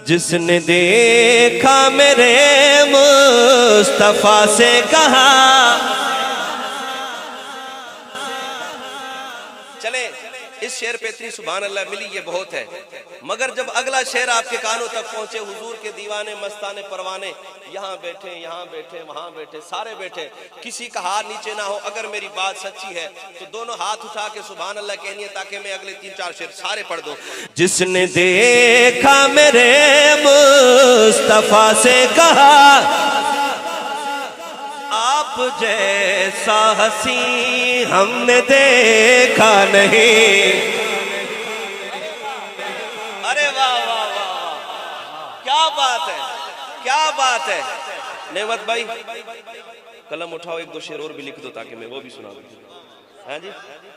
جس نے دیکھا میرے مصطفیٰ سے کہا. چلیں اس شعر پہ اتنی سبحان اللہ ملی یہ بہت ہے، مگر جب اگلا شعر آپ کے کانوں تک پہنچے، حضور کے دیوانے مستانے پروانے یہاں بیٹھے یہاں بیٹھے وہاں بیٹھے سارے بیٹھے، کسی کا ہاتھ نیچے نہ ہو. اگر میری بات سچی ہے تو دونوں ہاتھ اٹھا کے سبحان اللہ کہنی ہے تاکہ میں اگلے 3-4 شعر سارے پڑھ دوں. جس نے دیکھا میرے مصطفیٰ سے کہا آپ جیسا حسین ہم نے دیکھا نہیں. ارے واہ واہ واہ، کیا بات ہے کیا بات ہے. نعمت بھائی قلم اٹھاؤ، 1-2 شعر اور بھی لکھ دو تاکہ میں وہ بھی سنا دوں. ہاں جی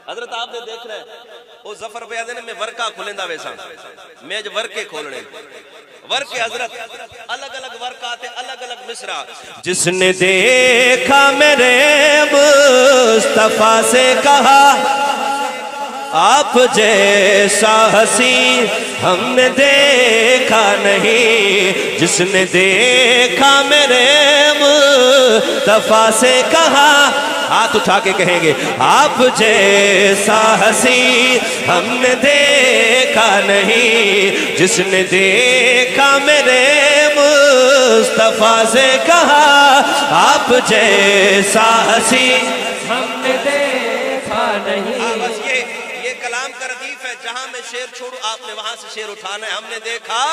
حضرت آپ نے دیکھ رہے ہیں وہ ظفر پہ آدھے میں ورکا کھولیں دا ویسا میں جو ورکے کھولنے ورکے حضرت الگ الگ ورکاتے الگ الگ مصرع. جس نے دیکھا میرے مصطفیٰ سے کہا آپ جیسا حسین ہم نے دیکھا نہیں. جس نے دیکھا میرے مصطفیٰ سے کہا ہاتھ اٹھا کے کہیں گے آپ جیسا حسین ہم نے دیکھا نہیں. جس نے دیکھا میرے مصطفیٰ سے کہا آپ جیسا حسین ہم نے دیکھا نہیں. بس یہ کلام کا ردیف ہے، جہاں میں شعر چھوڑوں آپ نے وہاں سے شعر اٹھانا ہے. ہم نے دیکھا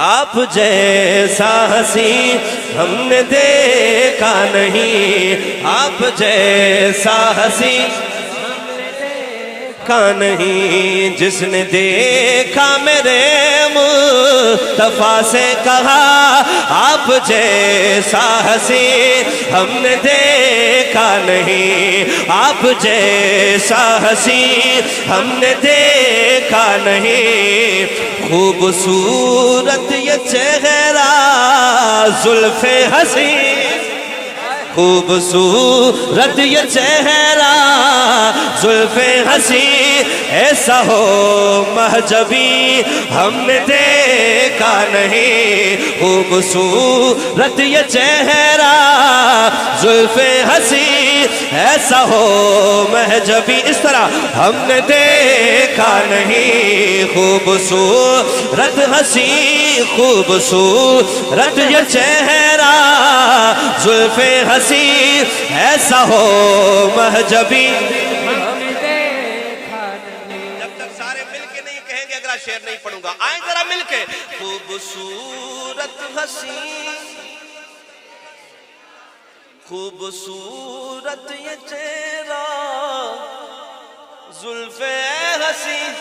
آپ جیسا حسین ہم نے دیکھا نہیں. آپ جیسا حسین ہم نے دیکھا نہیں. جس نے دیکھا میرے مصطفیٰ سے کہا آپ جیسا حسین ہم نے دیکھا نہیں. آپ جیسا حسین ہم نے دیکھا نہیں. خوبصورت یہ چہرہ زلف حسین، خوبصورت یہ چہرہ زلف حسین ایسا ہو مہجبی ہم نے دیکھا نہیں. خوبصورت یہ چہرہ زلف حسین ایسا ہو مہجبی اس طرح ہم نے دیکھا نہیں. خوبصورت حسین خوبصورت یہ چہرہ زلف حسین ایسا ہو مہجبی. جب تک سارے مل کے نہیں کہیں گے اگلا شعر نہیں پڑھوں گا. آئیں ذرا مل کے. خوبصورت حسین خوبصورت یہ چہرہ زلف حسین،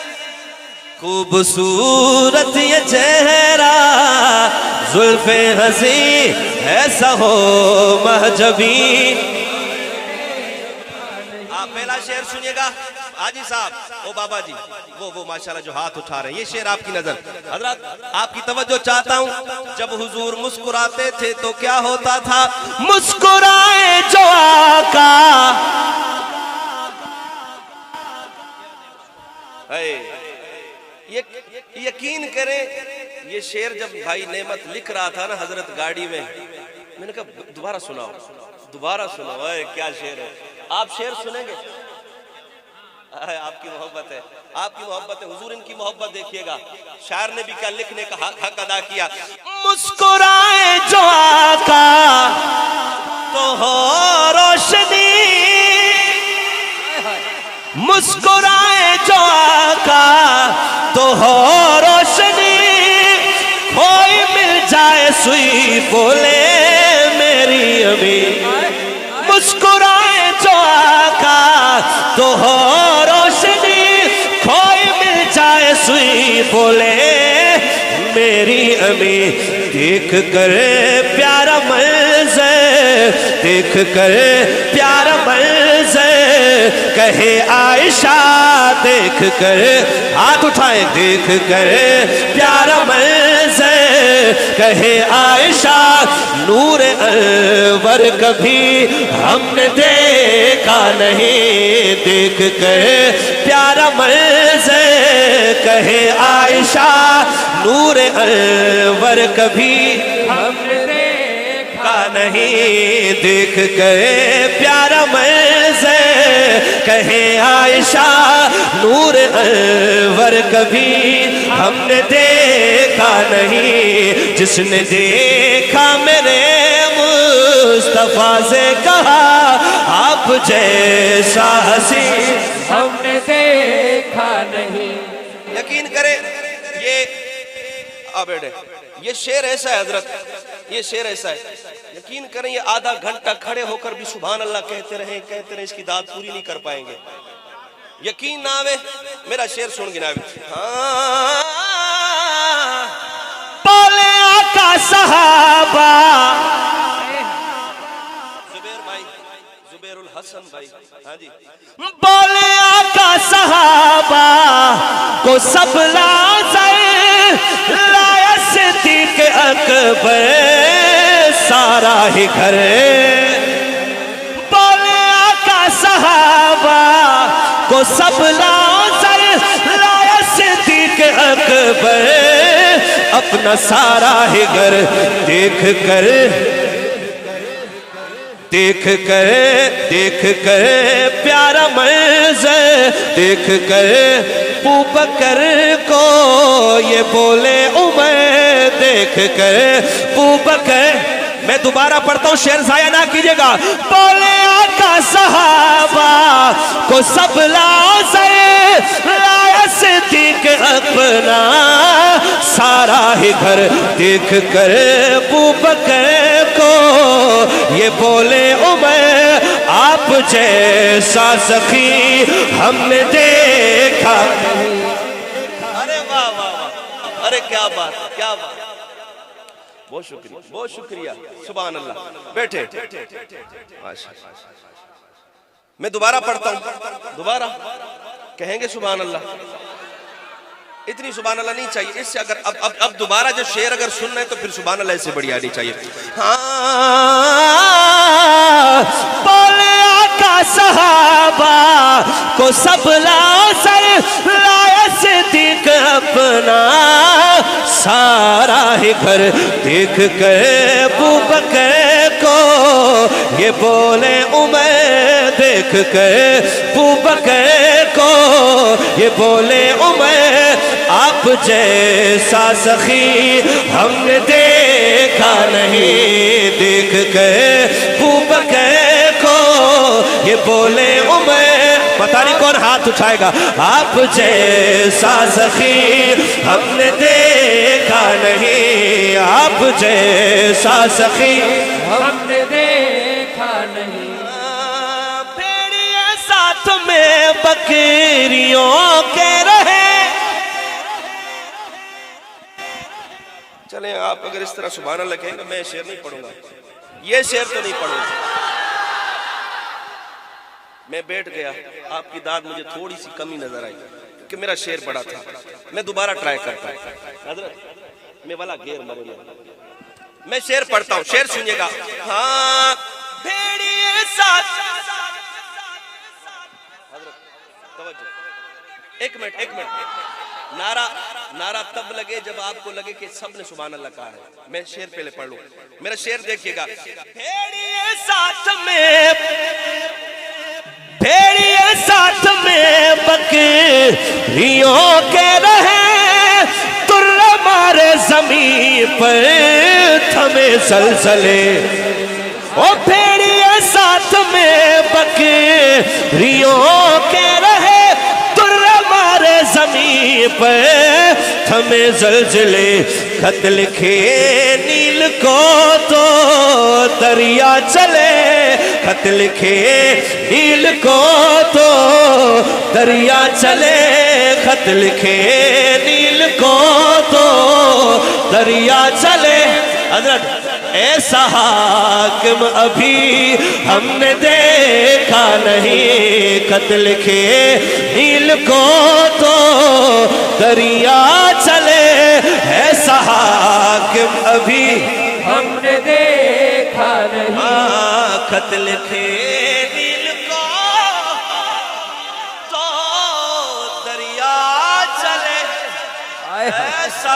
خوبصورت یہ چہرہ زلف حسین ایسا ہو مہجبی. آپ پہلا شعر سنیے گا حاجی صاحب او بابا جی وہ ماشاءاللہ جو ہاتھ اٹھا رہے ہیں، یہ شعر آپ کی نظر. حضرات آپ کی توجہ چاہتا ہوں. جب حضور مسکراتے تھے تو کیا ہوتا تھا؟ مسکرائے جو آقا یقین کریں یہ شعر جب بھائی نعمت لکھ رہا تھا نا حضرت گاڑی میں نے کہا دوبارہ سناؤ دوبارہ سناؤ. کیا شعر ہے. آپ شعر سنیں گے؟ آپ کی محبت ہے آپ کی محبت ہے. حضور ان کی محبت دیکھیے گا. شاعر نے بھی کیا لکھنے کا حق ادا کیا. مسکرائے جو آقا تو ہو روشنی، مسکرائے جو آقا تو ہو روشنی، کوئی مل جائے سوئی بولے میری امی. مسکرائے جو آقا تو ہو روشنی، کوئی مل جائے سوئی بولے میری امی. دیکھ کر پیارا منظر دیکھ کر پیارا منظر کہے عائشہ دیکھ کر ہاتھ اٹھائیں دیکھ کر پیارا منظر کہے عائشہ نور انور کبھی ہم نے دیکھا نہیں. دیکھ کر پیارا منظر کہے عائشہ نور انور کبھی ہم نے دیکھا نہیں، دیکھ گئے پیارا منظر کہیں عائشہ نور انور کبھی ہم نے دیکھا نہیں، جس نے دیکھا میرے مصطفیٰ سے کہا آپ جیسا حسین ہم نے دیکھا نہیں۔ یقین کریں یہ بیٹے یہ شعر ایسا ہے حضرت، یہ شعر ایسا ہے، یقین کریں یہ آدھا گھنٹہ کھڑے ہو کر بھی سبحان اللہ کہتے رہیں اس کی داد پوری نہیں کر پائیں گے۔ یقین نہ آوے میرا شعر سن گنا بولے آقا صحابہ، زبیر بھائی، زبیر الحسن بھائی، ہاں جی، بولے آقا صحابہ کو سب لازر لائے صدیق اکبر سارا ہی گھر، بولے آقا صحابہ کو سب لازر لائے صدیق اکبر اپنا سارا ہی گھر، دیکھ کر پیارا منظر دیکھ کر ابوبکر کو یہ بولے عمر، دیکھ کر ابوبکر، میں دوبارہ پڑھتا ہوں شعر ضائع نہ کیجئے گا، بولے آقا صحابہ کو سب لازر لائے صدیق اپنا سارا ہی گھر، دیکھ کر ابوبکر کو یہ بولے عمر آپ جیسا سخی ہم نے دیکھا نہیں۔ ارے واہ واہ واہ، ارے کیا بات ہے، کیا بات ہے، بہت شکریہ، بہت شکریہ، سبحان اللہ، بیٹھے میں دوبارہ پڑھتا ہوں، دوبارہ کہیں گے سبحان اللہ، اتنی سبحان اللہ نہیں چاہیے، اس سے اگر اب دوبارہ جو شعر اگر سننا ہے تو پھر سبحان اللہ اس سے بڑی آنی چاہیے۔ بولے آقا صحابہ کو سب لازر لائے صدیق اپنا سارا ہی گھر، دیکھ کر ابوبکر کو یہ بولے عمر، دیکھ کر ابوبکر کو یہ بولے عمر آپ جیسا سخی ہم نے دیکھا نہیں، دیکھ کر ابوبکر کو یہ بولے عمر، پتہ نہیں کون ہاتھ اٹھائے گا، آپ جیسا سخی ہم نے دیکھا نہیں، آپ جیسا سخی ہم نے دیکھا نہیں۔ بھیڑیے ساتھ میں بکریوں کے رہے، چلیں آپ اگر اس طرح سبحان اللہ کہیں گے میں شعر نہیں پڑھوں گا، یہ شعر تو نہیں پڑھوں گا، میں بیٹھ گیا، آپ کی داد مجھے تھوڑی سی کمی نظر آئی کہ میرا شعر بڑا تھا، میں دوبارہ ٹرائی کرتا ہوں، حضرت میں والا گیر مرے گا، میں شعر پڑھتا ہوں، شعر سنیے گا۔ ہاں بھیڑیے ساتھ، حضرت توجہ، ایک منٹ، نعرہ تب لگے جب آپ کو لگے کہ سب نے سبحان اللہ کہا ہے، میں شعر پہلے پڑھ لوں، میرا شعر دیکھیے گا۔ بھیڑیے ساتھ میں بکریوں کے رہے، تر مارے زمین پر تھمے زلزلے، او بھیڑیے ساتھ میں بکریوں کے رہے، زمین پر تھمے زلزلے، خط لکھے نیل کو تو دریا چلے، خط لکھے نیل کو تو دریا چلے، خط لکھے نیل کو تو دریا چلے، حضرت ایسا حاکم ابھی ہم نے دیکھا نہیں، خط لکھے نیل کو تو دریا چلے، ایسا حاکم ابھی ہم نے دیکھا نہیں۔ خط لکھے نیل کو تو دریا چلے، ایسا